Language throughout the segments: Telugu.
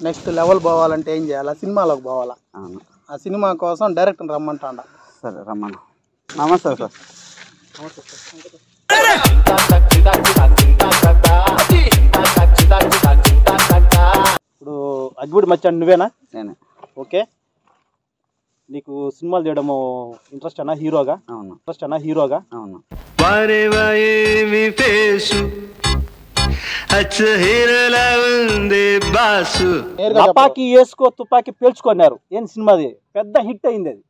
నెక్స్ట్ లెవెల్ పోవాలంటే ఏం చేయాలా? సినిమాలోకి పోవాలా. ఆ సినిమా కోసం డైరెక్టర్ రమ్మంటాండ. సరే రమ్మను. నమస్తే సార్. ఇప్పుడు అగ్గిపుడి మచ్చాడు నువ్వేనా? నేనే. ఓకే, నీకు సినిమాలు చేయడము ఇంట్రెస్ట్ అన్నా హీరోగా? అవును. ఇంట్రెస్ట్ అన్నా హీరోగా? అవును. తుపాకీ వేసుకో తుపాకీ పేల్చుకున్నారు. ఏం సినిమాది పెద్ద హిట్ అయింది, అది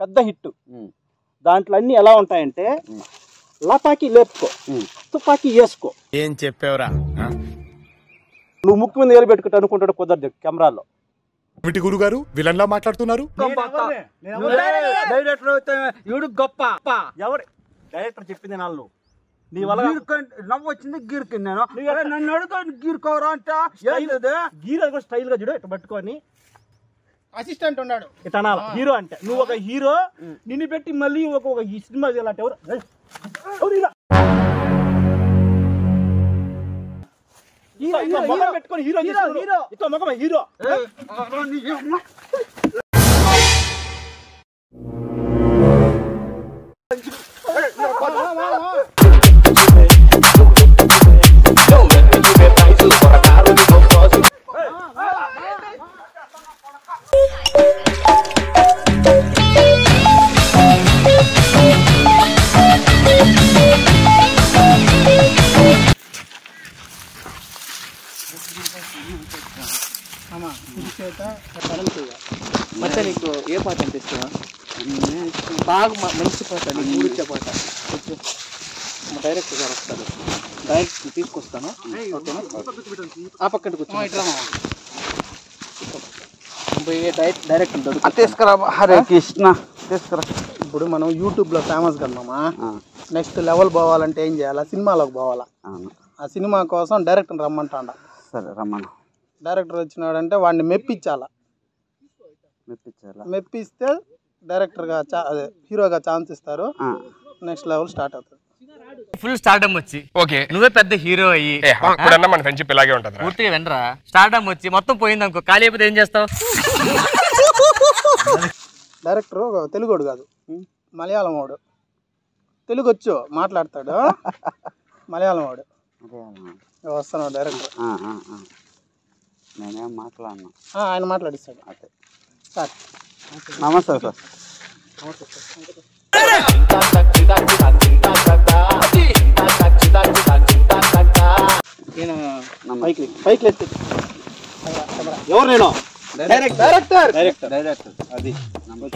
పెద్ద హిట్. దాంట్లో అన్ని ఎలా ఉంటాయంటే లపాకి లేపుకో, తుపాకీ వేసుకో. ఏం చెప్పావురా? నువ్వు ముక్కు మీద ఏలు పెట్టుకుంటా అనుకుంటాడు, కుదరదు కెమెరాలో. ఏమిటి గురుగారు విలన్లా మాట్లాడుతున్నారు? ఎవరు డైరెక్టర్ చెప్పింది నాళ్ళు నీ వల్ల నవ్వు వచ్చింది గీర్కి. నేను నన్ను అడుగుతాను గీరుకోరా అంటే గీర్ అది కూడా స్టైల్ గా చూడు, ఇట్లా పట్టుకొని అసిస్టెంట్ ఉన్నాడు ఇట్లా అనాలి. హీరో అంటే నువ్వు ఒక హీరో, నిన్ను పెట్టి మళ్ళీ ఒక ఈ సినిమా చేయాలంటే ఎవరు ముఖం పెట్టుకొని హీరో ఇట్లా ముఖం హీరో. ಮತ್ತೆ నీకు ఏ పాట అంటే ఇష్టమా? బాగా మంచి పాట, నీకు ఊరిచ్చే పాట. డైరెక్ట్ గారు వస్తారు, డైరెక్ట్ తీసుకొస్తాను. ఓకేనా? ఆ పక్కన కూర్చో. డైరెక్ట్ తీసుకురా. హరే కృష్ణ తీసుకురా. ఇప్పుడు మనం యూట్యూబ్లో ఫేమస్ కదమ్మా. నెక్స్ట్ లెవెల్ పోవాలంటే ఏం చేయాలా? సినిమాలోకి పోవాలా. ఆ సినిమా కోసం డైరెక్టర్ రమ్మంటాండ. సరే రమ్మను. డైరెక్టర్ వచ్చినాడంటే వాడిని మెప్పించాలా. మెప్పిస్తే డైరెక్టర్గా హీరోగా ఛాన్స్ ఇస్తారు. నెక్స్ట్ లెవెల్ స్టార్ట్ అవుతుంది. ఫుల్ స్టార్డమ్ వచ్చి ఓకే నువ్వే పెద్ద హీరో అయ్యి మన ఫ్రెండ్షిప్ ఇలాగే ఉంటుంది. పూర్తిగా వెనరా స్టార్డమ్ వచ్చి మొత్తం పోయింది అనుకో, ఖాళీ అయిపోతే ఏం చేస్తావు? డైరెక్టర్ తెలుగుడు కాదు, మలయాళం వాడు. తెలుగు వచ్చు, మాట్లాడతాడు. మలయాళం వాడు వస్తున్నాడు డైరెక్టర్. నేనేం మాట్లాడను, ఆయన మాట్లాడిస్తాడు. అదే సార్ నమస్తే సార్. పైకి ఎవరు? నేను డైరెక్టర్. అది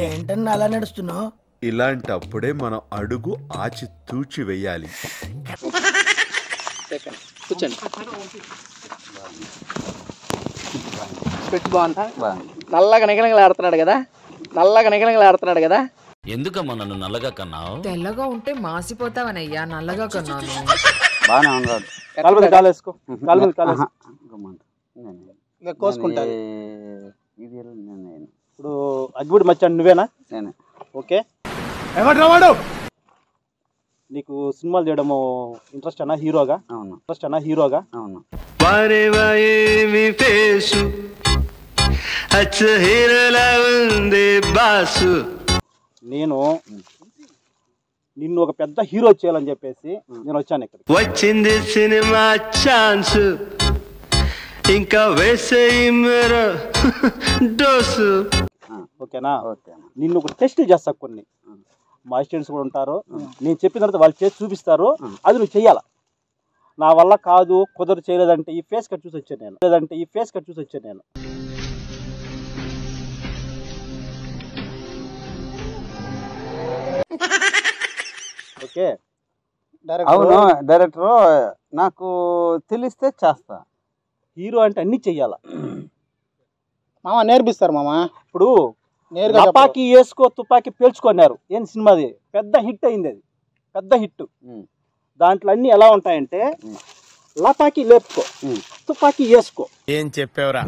ఏంటన్నా అలా నడుస్తున్నావు? ఇలాంటప్పుడే మనం అడుగు ఆచి తూచి వెయ్యాలి. కూర్చోండి. బాగుందా? నల్లగా నిగనిగలాడుతున్నాడు కదా, నల్లగా నిగనిగలాడుతున్నాడు కదా. ఎందుకమ్మా నన్ను నల్లగా కన్నావు? తెల్లగా ఉంటే మాసిపోతావనయ్యా, నల్లగా కన్నాను. బాగానే ఉన్నాడు. కాలు మీద కాలు వేసుకో, కాలు మీద కాలు కోసుకుంటారు. ఇప్పుడు అగ్గిపుడి మచ్చాడు నువ్వేనా? నేనే. ఓకే, నీకు సినిమాలు చేయడము ఇంట్రెస్ట్ అన్నా హీరోగా? అవును. ఇంట్రెస్ట్ అన్నా హీరోగా? అవును. నేను నిన్ను ఒక పెద్ద హీరో చేయాలని చెప్పేసి నేను వచ్చాను ఇక్కడ. వచ్చింది సినిమా ఛాన్స్, ఇంకా వేసేయి మీరు డోసు. ఓకేనా? నిన్ను ఒక టెస్ట్ చేస్తా. కొన్ని మా అసిస్టెంట్స్ కూడా ఉంటారు, నేను చెప్పిన తర్వాత వాళ్ళు చేసి చూపిస్తారు, అది నువ్వు చెయ్యాలా. నా వల్ల కాదు, కుదరు, చేయలేదంటే ఈ ఫేస్ కట్ చూసి వచ్చాను నేను. లేదంటే ఈ ఫేస్ కట్ చూసి వచ్చాను నేను. ఓకే, అవును డైరెక్టర్, నాకు తెలిస్తే చేస్తా. హీరో అంటే అన్ని చెయ్యాలా మామ, నేర్పిస్తారు మామ. ఇప్పుడు తుపాకీ వేసుకో తుపాకీ పేల్చుకున్నారు. ఏం సినిమాది పెద్ద హిట్ అయింది, అది పెద్ద హిట్. దాంట్లో అన్ని ఎలా ఉంటాయంటే లపాకి లేపుకో, తుపాకీ వేసుకో. ఏం చెప్పావురా?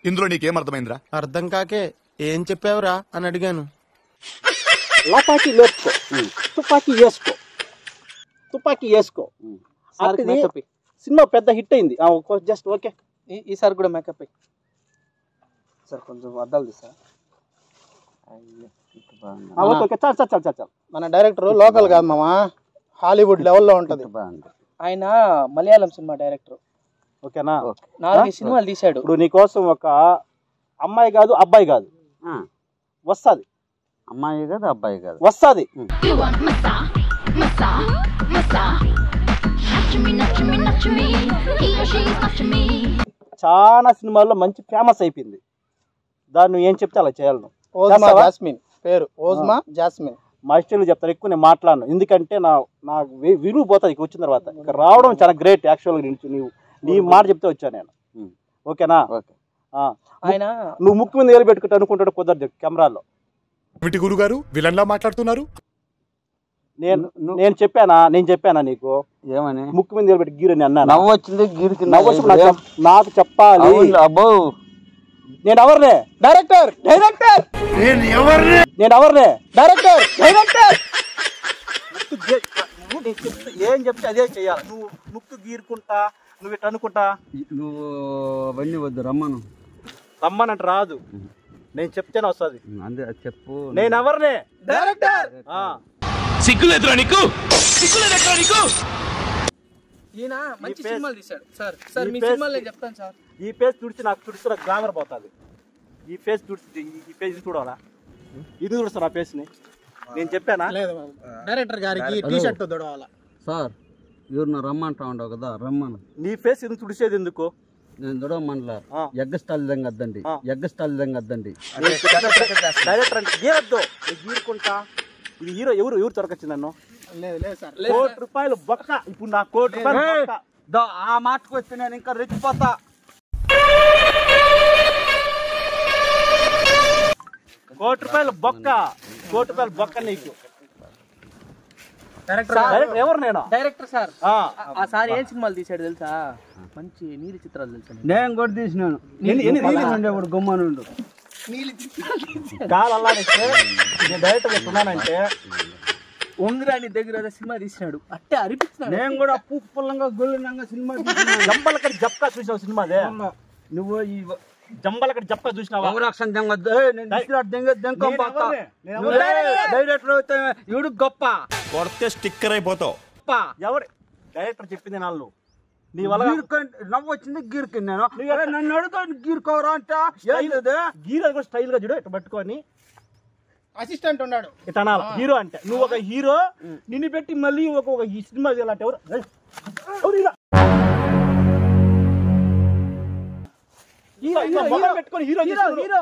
ఇందులో నీకేం అర్థమైందిరా? అర్థం కాకే ఏం చెప్పావురా అని అడిగాను. లపాకి లేపుకో, తుపాకీ వేసుకో, తుపాకీ వేసుకో. సినిమా పెద్ద హిట్ అయింది. Just okay. ఈసారి కూడా మేకప్ సార్, కొంచెం అద్దాలు తీసా. ఓకే చాలు. మన డైరెక్టర్ లోకల్ కాదు మామ, హాలీవుడ్ లెవెల్లో ఉంటది. ఆయన మలయాళం సినిమా డైరెక్టర్. ఓకేనా? 4 సినిమాలు తీశాడు. ఇప్పుడు నీకోసం ఒక అమ్మాయి కాదు అబ్బాయి కాదు వస్తుంది. అమ్మాయి కాదు అబ్బాయి కాదు వస్తుంది. చాలా సినిమాల్లో మంచి ఫేమస్ అయిపోయింది. దాన్ని నువ్వు ఏం చెప్తే అలా చేయాలి. ఓజ్మా జాస్మిన్ పేరు, ఓజ్మా జాస్మిన్. మా ఇష్టలు చెప్తారు, ఎక్కువ నేను మాట్లాడను, ఎందుకంటే నా విలువ పోతుంది ఇక్కడ వచ్చిన తర్వాత. ఇక్కడ రావడం చాలా గ్రేట్. యాక్చువల్గా నీ మాట చెప్తే వచ్చాను నేను. ఓకేనా? ఆయన నువ్వు ముక్కు మీద వేలు పెట్టుకుంటూ అనుకుంటాడు, కుదరదు కెమెరాలో. ఏమిటి గురుగారు విలన్లా మాట్లాడుతున్నారు? నేను చెప్పానా నీకు? ఏమని? ముక్కు మీద వేలు పెట్టి గీరని అన్నాను. నవ్వు వచ్చింది గీరికి నాకు చెప్పాలి. అబ్బో నేను ఎవరినే? డైరెక్టర్. ఏం చెప్తే అదే చెయ్యాలి. నువ్వు ముక్కు గీరుకుంటా, నువ్వు ఇట్లా అనుకుంటా. నువ్వు అవన్నీ వద్దు, రమ్మనంటే రాదు. నేను చెప్తేనే వస్తుంది. అంతే చెప్పు. నేను ఎవరినే? డైరెక్టర్. సిగ్గులేదురా నీకు? ఈయన మంచి సినిమాలు తీశాడు సార్. మీ సినిమాలు నేను చెప్తాను సార్. ఈ పేజ్ తుడిచి నాకు గ్లామర్ పోతుంది. ఈ పేజ్ తుడిచి ఈ పేజ్ చూడాలా? ఇది చూడుస్తాను ఆ పేజ్ ని. నేను చెప్పానా? డైరెక్టర్ గారికి టీ షర్ట్ దొడవాలా సార్? ఎవరు రమ్మంటా ఉండవు కదా, రమ్మను. నీ ఫేస్ ఎందుకు తుడిచేది ఎందుకు? నేను దొడవమనలా. ఎగ్గ స్టాల్ విధంగా అద్దండి. డైరెక్టర్ అంటే గీరద్దు, గీరుకుంటా. ఇది హీరో ఎవరు చొరకొచ్చింది నన్ను? లేదు సార్. ₹1 బొక్క. ఇప్పుడు నా ₹1 ఆ మాటకు వస్తే నేను ఇంకా రెచ్చిపోతా. ₹1 బొక్క. ₹1 బొక్క నీకు. డైరెక్టర్ ఎవరు? నేను డైరెక్టర్ సార్. ఆ సార్ ఏం సినిమాలు తీసాడు తెలుసా? మంచి నీలి చిత్రాలు తెలుసా? నేను కూడా తీసినాను. గమ్మనుండు కాలు అల్లాడిస్తే నేను డైరెక్టర్ చెప్తున్నానంటే ఉంగరాని దగ్గర సినిమా తీసినాడు, అట్టే అరిపించినాడు. నేను కూడా పుల్లంగా గొల్లినంగా సినిమా జంబలకడి జప్కా చూసావు సినిమాదే? నువ్వు ఈ జంబలకడి జప్కా చూసినావా? డైరెక్టర్ ఇవిడు గొప్ప కొడితే స్టిక్కర్ అయిపోతావు. ఎవరు డైరెక్టర్ చెప్పింది నాళ్ళు నీ వల్ల నవ్వు వచ్చింది గీరికి. నేను నన్ను అడుగుతాను గీరుకోరా అంటే హీరో కూడా స్టైల్ గా చూడు, ఇట్లా పట్టుకొని అసిస్టెంట్ ఉన్నాడు ఇట్లా అనాలి. హీరో అంటే నువ్వు ఒక హీరో, నిన్ను పెట్టి మళ్ళీ ఒక ఈ సినిమా చేయాలంటే ఎవరు? పెట్టుకొని హీరో హీరో హీరో.